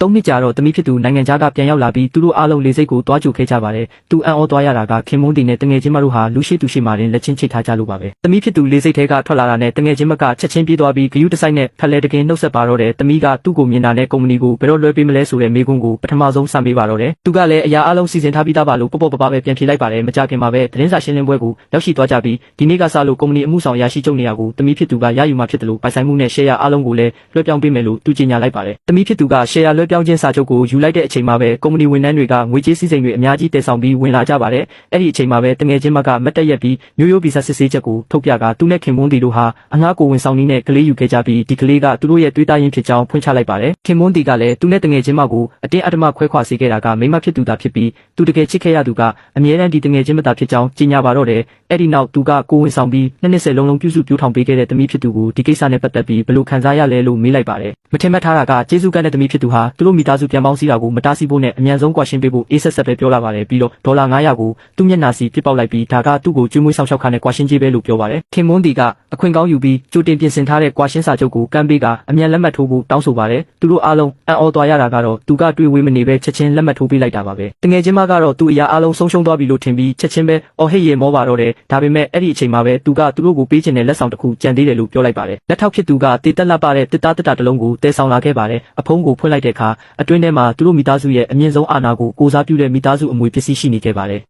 3 နှစ်ကြာတော့တမိဖြစ်သူနိုင်ငံခြားကပြန်ရောက်လာပြီးသူတို့အားလုံးလေစိတ်ကိုတွားကြိုခဲ့ကြပါတယ်။သူအံ့ဩသွားရတာကခင်မွန်းတီနဲ့တငယ်ချင်းမတို့ဟာလူရှိသူရှိမှတင်လက်ချင်းချိတ်ထားကြလို့ပါပဲ။တမိဖြစ်သူလေစိတ်ထဲကထွက်လာတာနဲ့တငယ်ချင်းမကချက်ချင်းပြေးသွားပြီးဂယုတစိုက်နဲ့ဖက်လဲတကင်းနှုတ်ဆက်ပါတော့တယ်။တမိကသူ့ကိုမြင်တာနဲ့ကုမ္ပဏီကိုဘယ်တော့လွှဲပေးမလဲဆိုတဲ့မေးခွန်းကိုပထမဆုံးစပေးပါတော့တယ်။သူကလည်းအရာအလုံးစီစဉ်ထားပြီးသားပါလို့ပေါ့ပေါ့ပပပဲပြန်ဖြေလိုက်ပါတယ်။မကြခင်မှာပဲသတင်းစာရှင်းလင်းပွဲကိုရောက်ရှိသွားကြပြီးဒီနေ့ကစလို့ကုမ္ပဏီအမှုဆောင်ရရှိချုပ်နေရကိုတမိဖြစ်သူကရယူမှဖြစ်တယ်လို့ပိုင်ဆိုင်မှုနဲ့ရှယ်ယာအားလုံးကိုလည်းလွှဲပြောင်းပေးမယ်လို့သူကြေညာလိုက်ပါတယ်။တမိဖြစ်သူကရှယ်ယာလွှဲပြောင်းခြင်းစာချုပ်ကိုယူလိုက်တဲ့အချိန်မှာပဲကုမ္ပဏီဝန်ထမ်းတွေကငွေကြေးစည်းစိမ်တွေအများကြီးတည်ဆောင်ပြီးဝင်လာကြပါတယ်။အဲ့ဒီအချိန်မှာပဲတငယ်ချင်းမကမတ်တက်ရက်ပြီးမျိုးရိုးဗီဇစစ်ဆေးချက်ကိုထုတ်ပြကသူနဲ့ခင်မွန်းတီတို့ဟာအငှားကိုဝင်ဆောင်နည်းနဲ့ကလေးယူခဲ့ကြပြီးဒီကလေးကသူတို့ရဲ့တွေးတာရင်းဖြစ်ကြောင်းဖွင့်ချလိုက်ပါတယ်။ခင်မွန်းတီကလည်းသူနဲ့တငယ်ချင်းမကိုအတင်းအဓမ္မခွဲခွာစေခဲ့တာကမိမဖြစ်သူသာဖြစ်ပြီးသူတကယ်ချစ်ခဲ့ရသူကအမြဲတမ်းဒီတငယ်ချင်းမသာဖြစ်ကြောင်းကြေညာပါတော့တယ်။အဲ့ဒီနောက်သူကကိုဝင်ဆောင်ပြီးနှစ်လုံးပြုစုပြောင်းထောင်ပေးခဲ့တဲ့တမိဖြစ်သူကိုဒီကိစ္စနဲ့ပတ်သက်ပြီးဘယ်လိုခံစားရလဲလို့မေးလိုက်ပါတယ်။မထင်မှတ်ထားတာကကျေးဇူးကတဲ့တမိဖြစ်သူဟာသူတို့မိသားစုပြန်ပေါင်းစည်းတာကိုမတားဆီးဖို့နဲ့အမြန်ဆုံးကွာရှင်းပေးဖို့အေးဆက်ဆက်ပဲပြောလာပါတယ်ပြီးတော့ဒေါ်လာ900ကိုသူ့မျက်နှာစီပြစ်ပေါက်လိုက်ပြီးဒါကသူ့ကိုကျွေးမွေးဆောင်ရှောက်ခါနဲ့ကွာရှင်းကြေးပဲလို့ပြောပါတယ်။ခင်မွန်းတီကအခွင့်ကောင်းယူပြီးကြိုတင်ပြင်ဆင်ထားတဲ့ကွာရှင်းစာချုပ်ကိုကမ်းပေးကအမြန်လက်မှတ်ထိုးဖို့တောင်းဆိုပါတယ်။သူတို့အားလုံးအံ့ဩသွားရတာကတော့သူကတွေ့ဝေးမနေပဲချက်ချင်းလက်မှတ်ထိုးပေးလိုက်တာပါပဲ။တငယ်ချင်းမကတော့သူ့အရာအားလုံးဆုံးရှုံးသွားပြီလို့ထင်ပြီးချက်ချင်းပဲအော်ဟစ်ရေမောပါတော့တယ်။ဒါပေမဲ့အဲ့ဒီအချိန်မှာပဲသူကသူတို့ကိုပေးချင်တဲ့လက်ဆောင်တစ်ခုကြံသေးတယ်လို့ပြောလိုက်ပါတယ်။လက်ထောက်ဖြစ်သူကတေတက်လက်ပါတဲ့တစ်သားတစ်လုံးကိုတဲဆောင်လာခဲ့ပါတယ်။အဖုံးကိုဖွင့်လိုက်တဲ့အခါအတွင်းထဲမှာသူတို့မိသားစုရဲ့အမြင့်ဆုံးအာဏာကိုကိုစားပြုတဲ့မိသားစုအမွေပစ္စည်းရှိနေခဲ့ပါတယ်။